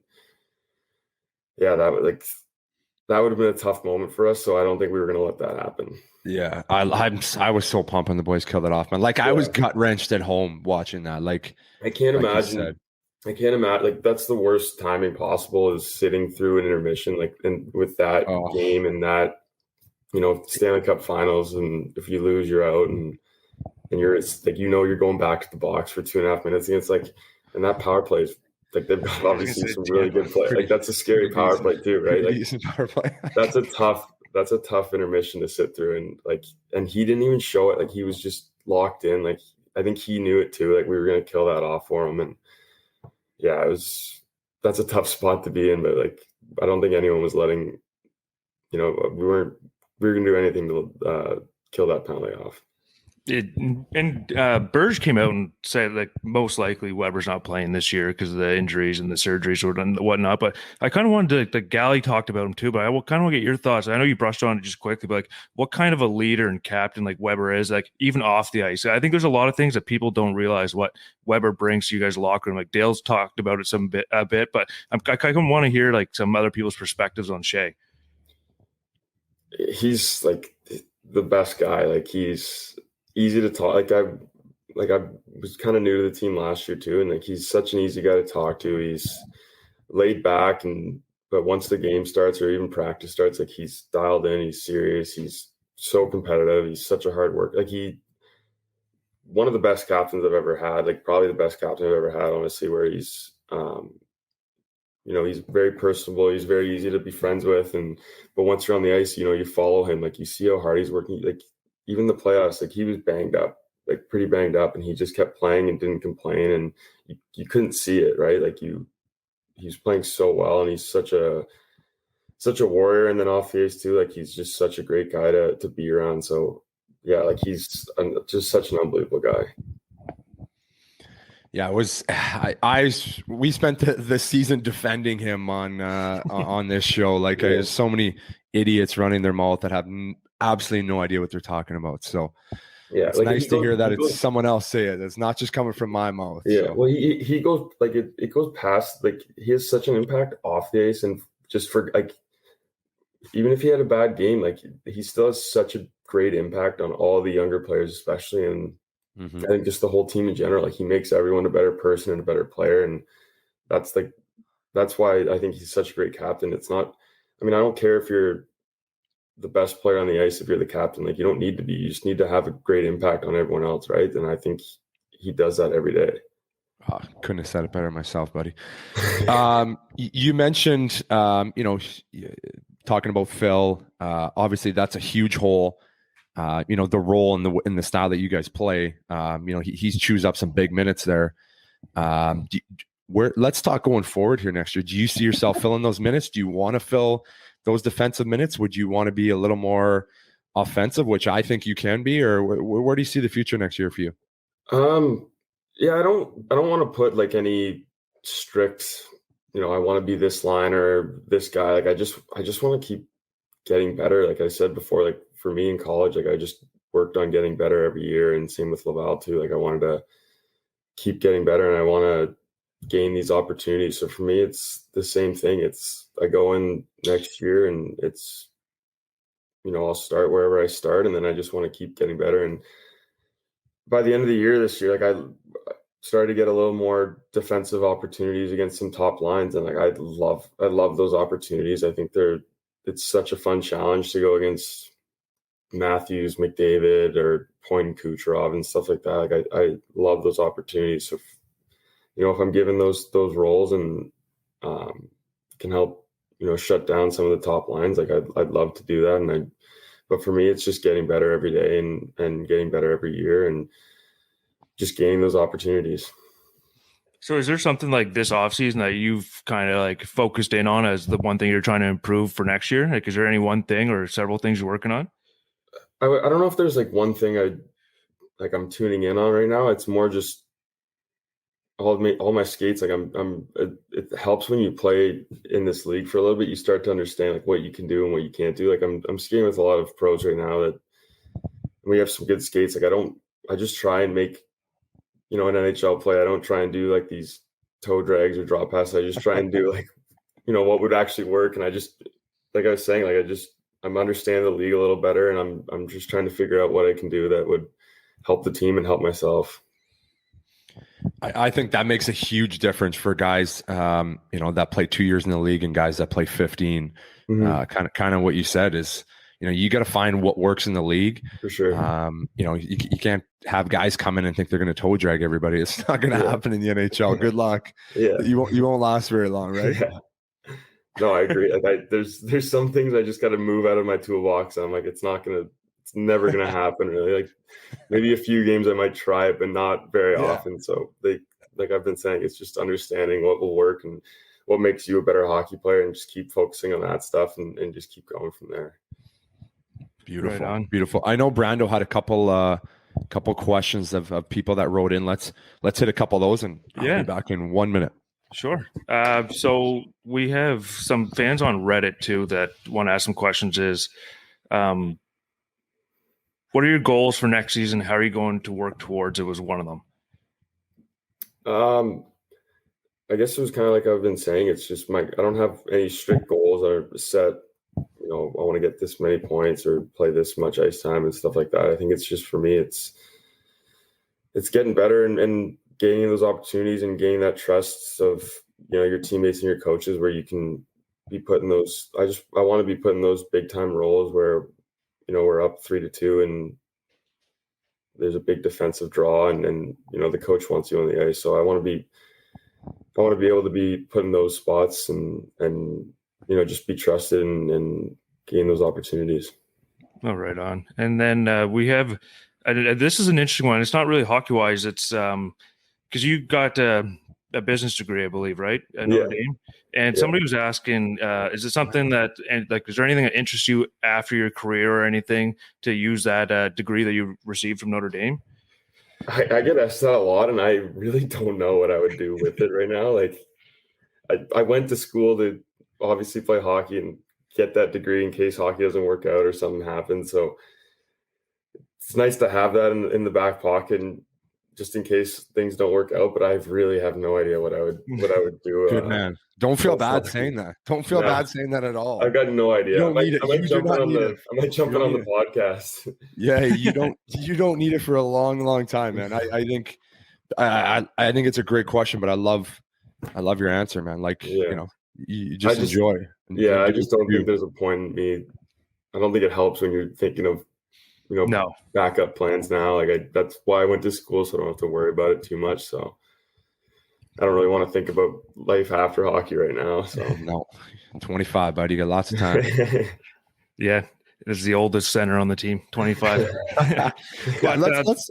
C: yeah, that would have been a tough moment for us. So I don't think we were going to let that happen.
B: Yeah. I was so pumped when the boys killed it off, man. Like I was gut wrenched at home watching that. Like
C: I can't imagine. Like that's the worst timing possible, is sitting through an intermission, like, and with that game and that, Stanley Cup Finals, and if you lose, you're out, and it's like, you're going back to the box for 2.5 minutes, and it's like, and that power play is like, they've got obviously some really good play. Like that's a scary power play too, right? Like
B: power play.
C: that's a tough intermission to sit through, and he didn't even show it. Like he was just locked in. Like I think he knew it too. Like we were going to kill that off for him, and yeah, that's a tough spot to be in, but like, I don't think anyone was letting, we were going to do anything to kill that penalty off.
A: Burge came out and said like most likely Weber's not playing this year because of the injuries and the surgeries and whatnot. But I kind of wanted to, the Galley talked about him too, but I kind of want to get your thoughts. I know you brushed on it just quickly, but like what kind of a leader and captain like Weber is, like even off the ice. I think there's a lot of things that people don't realize what Weber brings to you guys' locker room. Like Dale's talked about it a bit, but I kind of want to hear like some other people's perspectives on Shea.
C: He's like the best guy. Like he's easy to talk. I was kind of new to the team last year too, and like he's such an easy guy to talk to. He's laid back, but once the game starts or even practice starts, like he's dialed in. He's serious. He's so competitive. He's such a hard worker. Like one of the best captains I've ever had. Like probably the best captain I've ever had. Honestly, where he's he's very personable. He's very easy to be friends with, but once you're on the ice, you follow him. Like you see how hard he's working. Like even the playoffs, like he was banged up. Like pretty banged up, and he just kept playing and didn't complain, and you couldn't see it, right? Like he's playing so well, and he's such a warrior, and then off the ice too, like he's just such a great guy to be around. So yeah, like he's just such an unbelievable guy.
B: Yeah, it was. We spent the season defending him on this show. Like there's so many idiots running their mouth that have absolutely no idea what they're talking about. So. Yeah, it's like nice to hear that it's someone else say it. It's not just coming from my mouth.
C: Yeah, so. Well, he goes like it goes past, like he has such an impact off the ice, and just for like even if he had a bad game, like he still has such a great impact on all the younger players, especially, and I think just the whole team in general. Like he makes everyone a better person and a better player, and that's why I think he's such a great captain. It's not, I mean, I don't care if you're the best player on the ice if you're the captain. Like you don't need to be. You just need to have a great impact on everyone else, right? And I think he does that every day.
B: Oh, couldn't have said it better myself, buddy. You mentioned, talking about Phil. Obviously, that's a huge hole. The role in the style that you guys play. He chews up some big minutes there. Let's talk going forward here next year. Do you see yourself filling those minutes? Do you want to fill those defensive minutes? Would you want to be a little more offensive, which I think you can be, or where do you see the future next year for you?
C: Yeah, I don't want to put like any strict, I want to be this line or this guy. Like I just want to keep getting better. Like I said before, like for me in college, like I just worked on getting better every year, and same with Laval too. Like I wanted to keep getting better, and I want to gain these opportunities. So for me, it's the same thing. I go in next year, and it's, I'll start wherever I start, and then I just want to keep getting better. And by the end of the year this year, like I started to get a little more defensive opportunities against some top lines, and like I love those opportunities. I think it's such a fun challenge to go against Matthews, McDavid, or Point and Kucherov and stuff like that. Like I love those opportunities. So if I'm given those roles and can help shut down some of the top lines, like I'd love to do that. But for me, it's just getting better every day and getting better every year and just gaining those opportunities.
A: So is there something like this offseason that you've kind of like focused in on as the one thing you're trying to improve for next year? Like, is there any one thing or several things you're working on?
C: I don't know if there's like one thing I'm tuning in on right now. It's more just all my skates. Like it helps when you play in this league for a little bit. You start to understand like what you can do and what you can't do. Like I'm skating with a lot of pros right now that we have some good skates. Like I just try and make, an NHL play. I don't try and do like these toe drags or drop passes. I just try and do like, what would actually work. And I just, like I was saying, like I'm understanding the league a little better, and I'm just trying to figure out what I can do that would help the team and help myself.
B: I think that makes a huge difference for guys, that play 2 years in the league and guys that play 15. Kind of what you said is, you got to find what works in the league.
C: For sure.
B: You can't have guys come in and think they're going to toe drag everybody. It's not going to happen in the NHL. Good luck.
C: Yeah.
B: You won't last very long, right?
C: Yeah. No, I agree. Like there's some things I just got to move out of my toolbox. I'm like, it's never going to happen really. Like maybe a few games I might try it, but not very often. So like I've been saying, it's just understanding what will work and what makes you a better hockey player, and just keep focusing on that stuff and just keep going from there.
B: Beautiful. Right, beautiful. I know Brando had a couple couple questions of people that wrote in. Let's hit a couple of those, and I'll be back in 1 minute.
A: Sure. So we have some fans on Reddit too that want to ask some questions. What are your goals for next season? How are you going to work towards it? Was one of them.
C: I guess it was kind of like I've been saying. It's just I don't have any strict goals that are set. I want to get this many points or play this much ice time and stuff like that. I think it's just, for me, it's getting better and gaining those opportunities and gaining that trust of, your teammates and your coaches, where you can be put in those. I want to be put in those big time roles where, we're up 3-2 and there's a big defensive draw and the coach wants you on the ice. So I want to be able to be put in those spots and just be trusted and gain those opportunities.
A: Oh, right on. And then we have this is an interesting one. It's not really hockey wise. It's because you got a business degree, I believe, right? At Notre Dame. And somebody was asking, is it something that, is there anything that interests you after your career or anything to use that degree that you received from Notre Dame?
C: I get asked that a lot, and I really don't know what I would do with it right now. Like, I went to school to obviously play hockey and get that degree in case hockey doesn't work out or something happens. So it's nice to have that in the back pocket, and just in case things don't work out. But I really have no idea what I would do.
B: Good man. Don't feel bad saying that. Don't feel bad saying that at all.
C: I've got no idea. I might jump in on the podcast.
B: Yeah, you don't need it for a long, long time, man. I think it's a great question, but I love your answer, man. Like, you just enjoy.
C: I just don't think there's a point in me. I don't think it helps when you're thinking of, backup plans now. Like, that's why I went to school, so I don't have to worry about it too much. So I don't really want to think about life after hockey right now. So
B: no, 25, buddy. You got lots of time.
A: Yeah. This is the oldest center on the team, 25.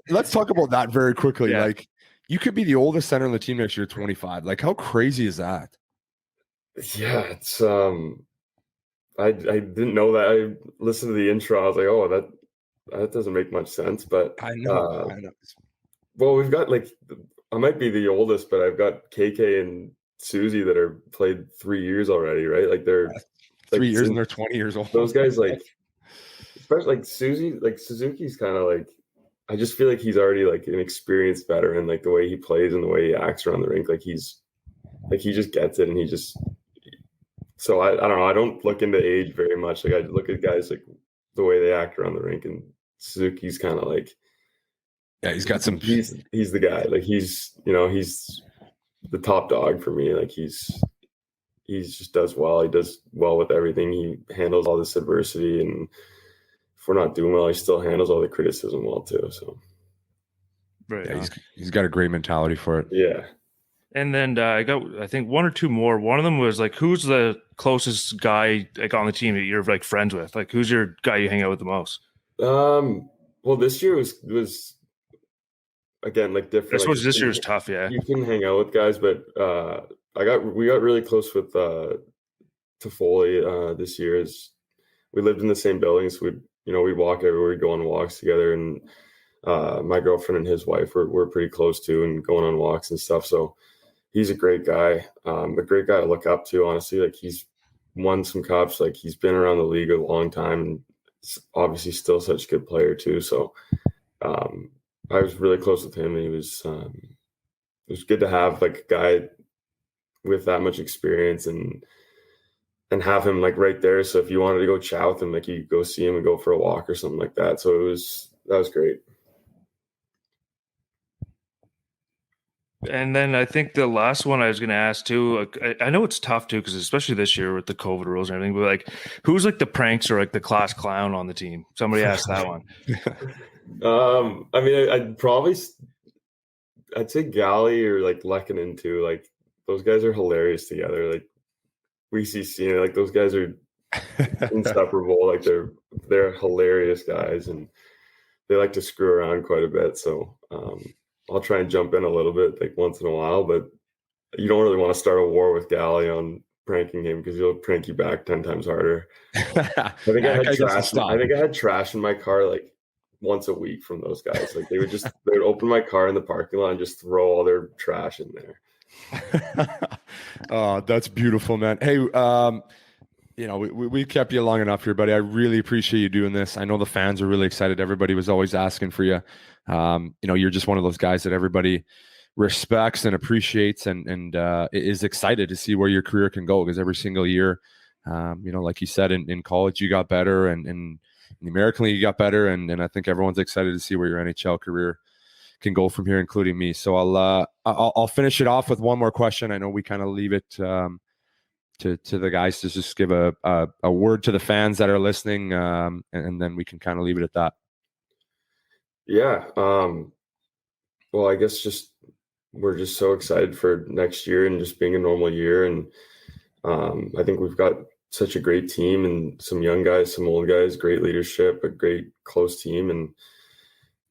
B: Let's talk about that very quickly. Yeah. Like, you could be the oldest center on the team next year, 25. Like, how crazy is that?
C: Yeah, it's I didn't know that. I listened to the intro. I was like, oh, that doesn't make much sense. But
B: I know.
C: Well, we've got, like, I might be the oldest, but I've got KK and Susie that are played 3 years already, right? Like, they're
B: 3 years and they're 20 years old.
C: Those guys, like, especially like Susie, like Suzuki's kind of like, I just feel like he's already like an experienced veteran, like the way he plays and the way he acts around the rink. Like, he just gets it, and so I don't know. I don't look into age very much. Like, I look at guys like the way they act around the rink, and Suzuki's kind of like,
B: yeah, he's got some.
C: He's the guy. Like, he's the top dog for me. Like, he just does well. He does well with everything. He handles all this adversity, and if we're not doing well, he still handles all the criticism well too. So,
A: right,
B: yeah, he's got a great mentality for it.
C: Yeah.
A: And then I think one or two more. One of them was like, who's the closest guy like on the team that you're like friends with? Like, who's your guy you hang out with the most?
C: Well, this year was again like different.
A: I suppose this year was tough. Yeah,
C: you can hang out with guys, but we got really close with Toffoli this year. As we lived in the same buildings, we'd walk everywhere, we'd go on walks together, and my girlfriend and his wife were pretty close too, and going on walks and stuff. So he's a great guy, a great guy to look up to, honestly. Like, he's won some cups, like, he's been around the league a long time, and obviously still such a good player too. So I was really close with him, and it was good to have like a guy with that much experience and have him like right there. So if you wanted to go chat with him, like, you could go see him and go for a walk or something like that. So that was great.
A: And then I think the last one I was going to ask too, I know it's tough too, because especially this year with the COVID rules and everything, but like, who's like the pranks or like the class clown on the team? Somebody asked that one.
C: I mean, I'd say Galley or like Lehkonen too. Like, those guys are hilarious together. Like, we see like, those guys are inseparable. Like, they're hilarious guys, and they like to screw around quite a bit. So I'll try and jump in a little bit like once in a while, but you don't really want to start a war with Galley on pranking him, because he'll prank you back 10 times harder. I think I had trash in my car like once a week from those guys. Like they would open my car in the parking lot and just throw all their trash in there.
B: Oh, that's beautiful, man. Hey, we kept you long enough here, buddy. I really appreciate you doing this. I know the fans are really excited. Everybody was always asking for you. You're just one of those guys that everybody respects and appreciates and is excited to see where your career can go, because every single year, like you said, in college, you got better, and in the American League, you got better. And I think everyone's excited to see where your NHL career can go from here, including me. So I'll finish it off with one more question. I know we kind of leave it to the guys to just give a word to the fans that are listening, and then we can kind of leave it at that.
C: Yeah. Well, I guess we're just so excited for next year and just being a normal year. And I think we've got such a great team and some young guys, some old guys, great leadership, a great close team. And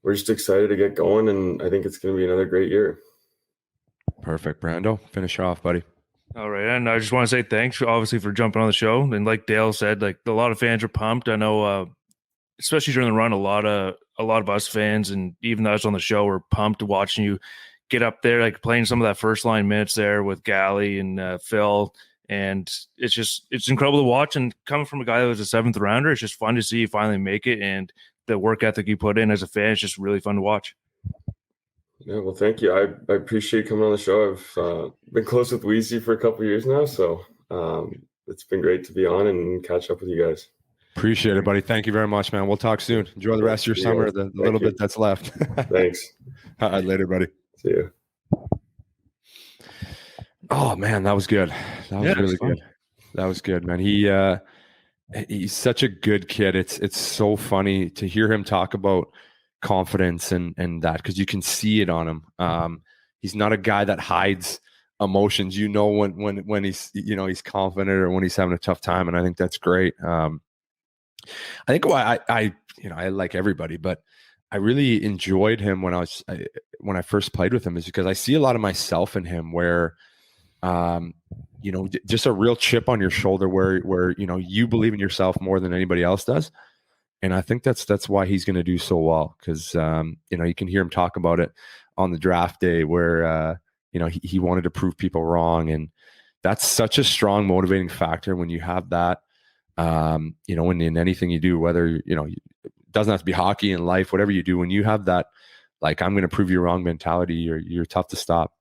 C: we're just excited to get going. And I think it's going to be another great year.
B: Perfect. Brando, finish off, buddy.
A: All right. And I just want to say thanks, obviously, for jumping on the show. And like Dale said, like a lot of fans are pumped. I know, especially during the run, a lot of us fans and even us on the show were pumped watching you get up there, like playing some of that first line minutes there with Gally and Phil. And it's incredible to watch. And coming from a guy that was a 7th rounder, it's just fun to see you finally make it. And the work ethic you put in as a fan, it's just really fun to watch.
C: Yeah, well, thank you. I appreciate coming on the show. I've been close with Weise for a couple of years now, so it's been great to be on and catch up with you guys.
B: Appreciate it, buddy. Thank you very much, man. We'll talk soon. Enjoy the rest of your summer, the little bit that's left.
C: Thanks.
B: All right, later, buddy.
C: See you.
B: Oh man, that was good. That was really good. That was good, man. He's such a good kid. It's so funny to hear him talk about confidence and that, because you can see it on him. He's not a guy that hides emotions. When he's he's confident or when he's having a tough time, and I think that's great. I think why I like everybody, but I really enjoyed him when I first played with him is because I see a lot of myself in him where just a real chip on your shoulder where you believe in yourself more than anybody else does. And I think that's why he's going to do so well, because you can hear him talk about it on the draft day where he wanted to prove people wrong, and that's such a strong motivating factor when you have that. In anything you do, whether it doesn't have to be hockey, in life, whatever you do, when you have that, like, I'm going to prove you wrong mentality, you're tough to stop.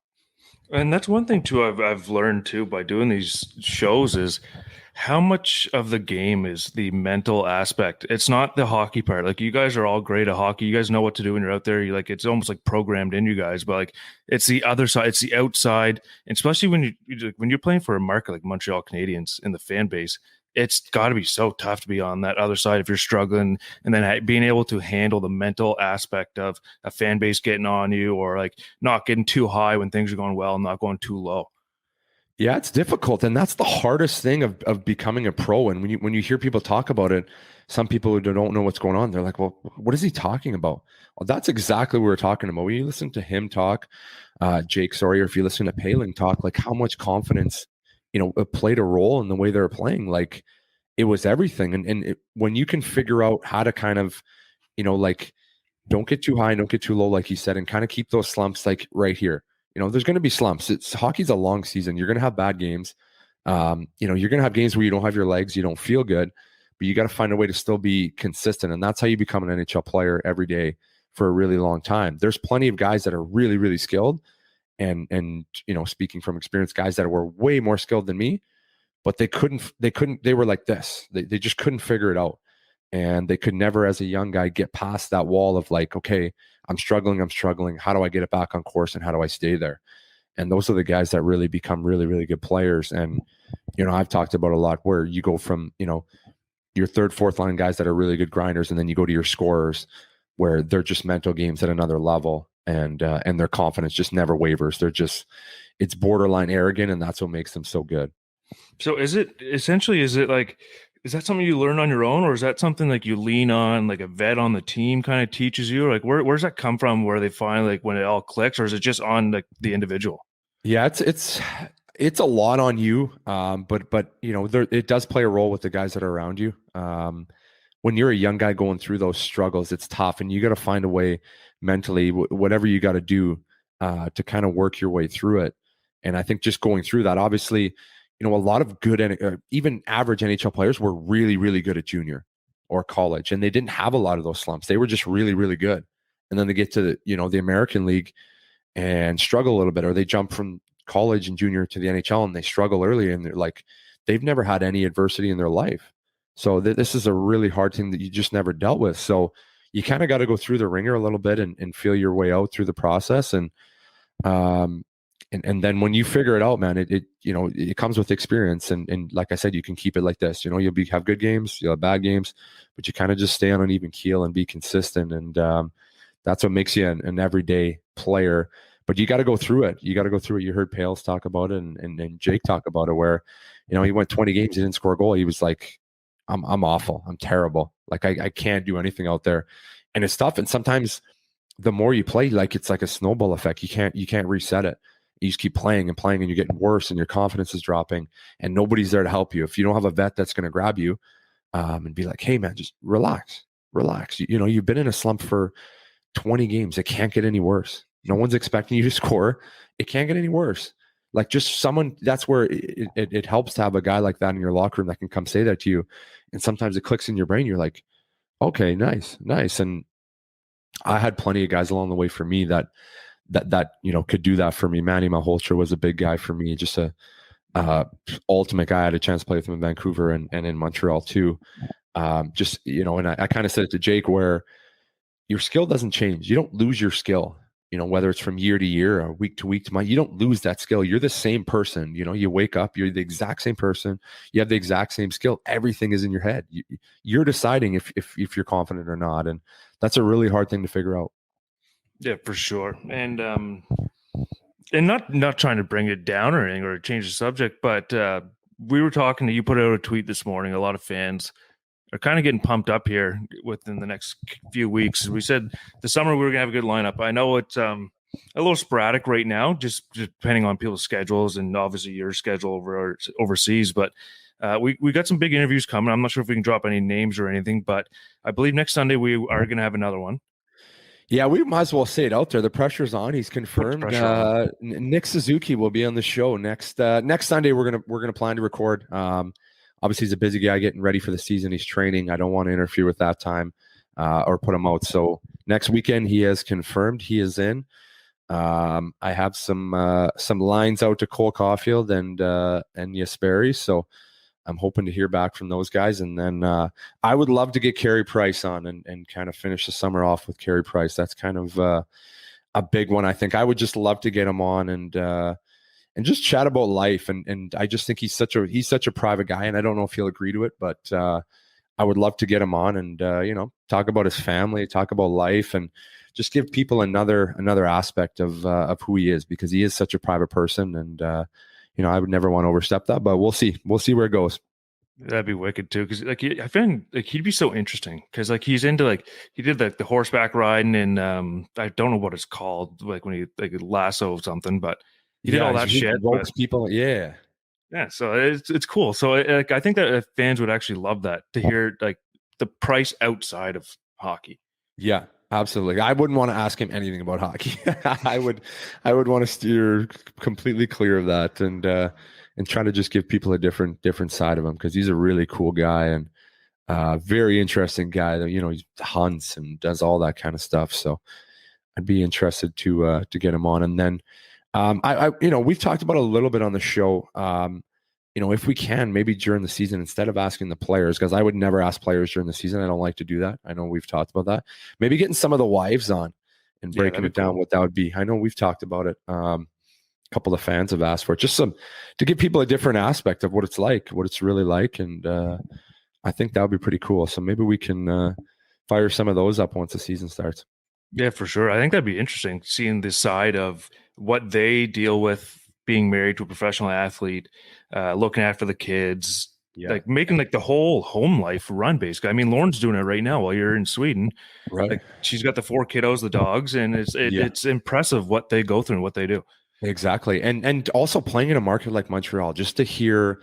A: And that's one thing too I've learned too by doing these shows is how much of the game is the mental aspect. It's not the hockey part. Like, you guys are all great at hockey. You guys know what to do when you're out there. It's almost like programmed in you guys, but like, it's the other side, it's the outside. And especially when you're playing for a market like Montreal Canadiens in the fan base, it's got to be so tough to be on that other side if you're struggling, and then being able to handle the mental aspect of a fan base getting on you, or like not getting too high when things are going well and not going too low.
B: Yeah, it's difficult. And that's the hardest thing of becoming a pro. And when you hear people talk about it, some people who don't know what's going on, they're like, well, what is he talking about? Well, that's exactly what we're talking about. When you listen to him talk, Jake, or if you listen to Paling talk, like how much confidence, it played a role in the way they were playing. Like, it was everything. And when you can figure out how to kind of, don't get too high, don't get too low, like he said, and kind of keep those slumps like right here. There's going to be slumps. Hockey's a long season. You're going to have bad games. You're going to have games where you don't have your legs, you don't feel good, but you got to find a way to still be consistent. And that's how you become an NHL player every day for a really long time. There's plenty of guys that are really, really skilled. And speaking from experience, guys that were way more skilled than me, but they were like this. They just couldn't figure it out. And they could never, as a young guy, get past that wall of like, okay, I'm struggling. How do I get it back on course, and how do I stay there? And those are the guys that really become really, really good players. And, I've talked about a lot where you go from, your third, fourth line guys that are really good grinders, and then you go to your scorers where they're just mental games at another level. And their confidence just never wavers. It's borderline arrogant, and that's what makes them so good.
A: So is it like, is that something you learn on your own, or is that something like you lean on, like a vet on the team kind of teaches you? Like, where's that come from, where they find like when it all clicks, or is it just on like the individual?
B: Yeah, it's a lot on you. But it does play a role with the guys that are around you. when you're a young guy going through those struggles, it's tough, and you got to find a way mentally, whatever you got to do to kind of work your way through it. And I think just going through that, obviously, a lot of good and even average NHL players were really, really good at junior or college, and they didn't have a lot of those slumps. They were just really, really good. And then they get to the American League and struggle a little bit, or they jump from college and junior to the NHL and they struggle early, and they're like, they've never had any adversity in their life. So this is a really hard thing that you just never dealt with. So you kind of got to go through the ringer a little bit and feel your way out through the process. And then when you figure it out, man, it comes with experience. And like I said, you can keep it like this. You'll have good games, you'll have bad games, but you kind of just stay on an even keel and be consistent. And that's what makes you an everyday player. But you got to go through it. You heard Pales talk about it, and Jake talk about it, where he went 20 games, he didn't score a goal. He was like, I'm awful. I'm terrible. Like I can't do anything out there. And it's tough. And sometimes the more you play, like it's like a snowball effect. You can't reset it. You just keep playing and playing, and you're getting worse, and your confidence is dropping, and nobody's there to help you. If you don't have a vet that's going to grab you and be like, hey man, just relax. You've been in a slump for 20 games. It can't get any worse. No one's expecting you to score. It can't get any worse. Like just someone, that's where it helps to have a guy like that in your locker room that can come say that to you. And sometimes it clicks in your brain. You're like, okay, nice. And I had plenty of guys along the way for me that could do that for me. Manny Malholtra was a big guy for me. Just a ultimate guy. I had a chance to play with him in Vancouver and in Montreal too. And I kind of said it to Jake, where your skill doesn't change. You don't lose your skill. Whether it's from year to year or week to week to month, you don't lose that skill. You're the same person. You wake up, you're the exact same person. You have the exact same skill. Everything is in your head. You're deciding if you're confident or not. And that's a really hard thing to figure out.
A: Yeah, for sure. And not trying to bring it down or anything or change the subject, but we were talking, you put out a tweet this morning. A lot of fans are kind of getting pumped up here within the next few weeks. We said the summer we were going to have a good lineup. I know it's a little sporadic right now, just depending on people's schedules and obviously your schedule overseas. But we got some big interviews coming. I'm not sure if we can drop any names or anything, but I believe next Sunday we are going to have another one.
B: Yeah, we might as well say it out there. The pressure's on. He's confirmed. Nick Suzuki will be on the show next Sunday. We're gonna plan to record. Obviously, he's a busy guy getting ready for the season. He's training. I don't want to interfere with that time or put him out. So next weekend, he has confirmed he is in. I have some lines out to Cole Caulfield and Jesperi. So I'm hoping to hear back from those guys. And then I would love to get Carey Price on and kind of finish the summer off with Carey Price. That's kind of a big one. I think I would just love to get him on and just chat about life. And I just think he's such a private guy, and I don't know if he'll agree to it, but I would love to get him on and talk about his family, talk about life, and just give people another aspect of who he is, because he is such a private person. And I would never want to overstep that, but we'll see where it goes.
A: That'd be wicked too, because I find he'd be so interesting, because he's into he did the horseback riding, and I don't know what it's called, when he lasso something, but he did all that shit.
B: People, yeah.
A: So it's cool. So I think that fans would actually love that, to hear the Price outside of hockey.
B: Yeah, absolutely. I wouldn't want to ask him anything about hockey. I would want to steer completely clear of that and try to just give people a different side of him, because he's a really cool guy and very interesting guy. That he hunts and does all that kind of stuff. So I'd be interested to get him on. And then we've talked about a little bit on the show. If we can, maybe during the season, instead of asking the players, because I would never ask players during the season. I don't like to do that. I know we've talked about that. Maybe getting some of the wives on and breaking it down, what that would be. I know we've talked about it. A couple of fans have asked for it, just to give people a different aspect of what it's like, what it's really like. And I think that would be pretty cool. So maybe we can fire some of those up once the season starts.
A: Yeah, for sure. I think that'd be interesting, seeing this side of what they deal with being married to a professional athlete, looking after the kids, making the whole home life run, basically. I mean, Lauren's doing it right now while you're in Sweden.
B: Right.
A: She's got the 4 kiddos, the dogs, and it's impressive what they go through and what they do.
B: Exactly. And also playing in a market like Montreal, just to hear,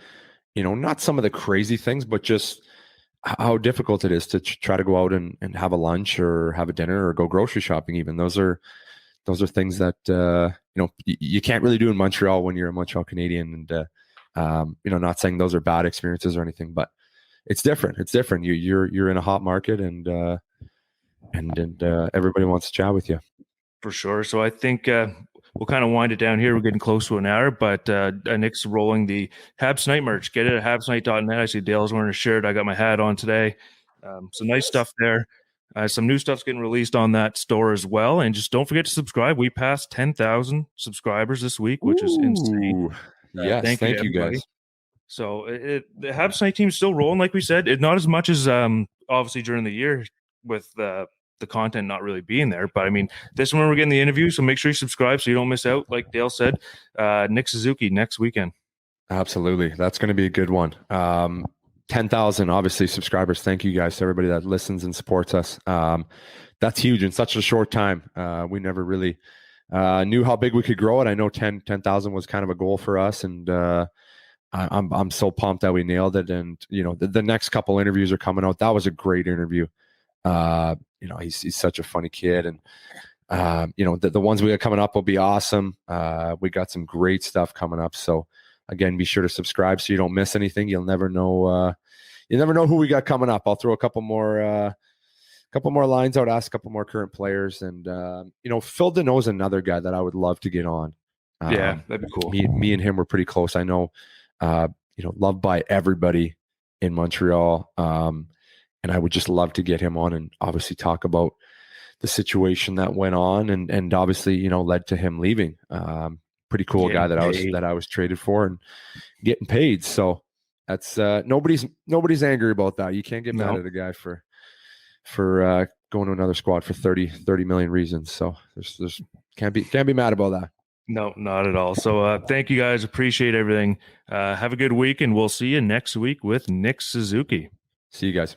B: not some of the crazy things, but just how difficult it is to try to go out and have a lunch or have a dinner or go grocery shopping. Even those are things that you can't really do in Montreal when you're a Montreal Canadian. And not saying those are bad experiences or anything, but it's different. It's different. You're in a hot market, and everybody wants to chat with you.
A: For sure. So I think we'll kind of wind it down here. We're getting close to an hour, but Nick's rolling the Habs Night merch. Get it at habsnight.net. I see Dale's wearing a shirt. I got my hat on today. Some nice stuff there. Some new stuff's getting released on that store as well. And just don't forget to subscribe. We passed 10,000 subscribers this week, which is insane.
B: Yes, thank you guys.
A: So the Habs Night team is still rolling, like we said. Not as much as obviously during the year with the content not really being there. But I mean, this one we're getting the interview, so make sure you subscribe so you don't miss out. Like Dale said, Nick Suzuki next weekend.
B: Absolutely. That's going to be a good one. 10,000, obviously, subscribers. Thank you guys to everybody that listens and supports us. That's huge in such a short time. We never really knew how big we could grow it. I know 10,000 was kind of a goal for us, and I'm so pumped that we nailed it. And the next couple interviews are coming out. That was a great interview. He's such a funny kid, and the ones we got coming up will be awesome. We got some great stuff coming up. So again, be sure to subscribe so you don't miss anything. You'll never know who we got coming up. I'll throw a couple more lines out, ask a couple more current players, and Phil Danault is another guy that I would love to get on.
A: Yeah, that'd be cool.
B: Me and him were pretty close. I know, loved by everybody in Montreal. And I would just love to get him on and obviously talk about the situation that went on and obviously, led to him leaving. Pretty cool guy that I was traded for and getting paid. So that's nobody's angry about that. You can't get mad at a guy for going to another squad for 30 million reasons. So there's can't be mad about that.
A: No, not at all. So thank you guys. Appreciate everything. Have a good week, and we'll see you next week with Nick Suzuki.
B: See you guys.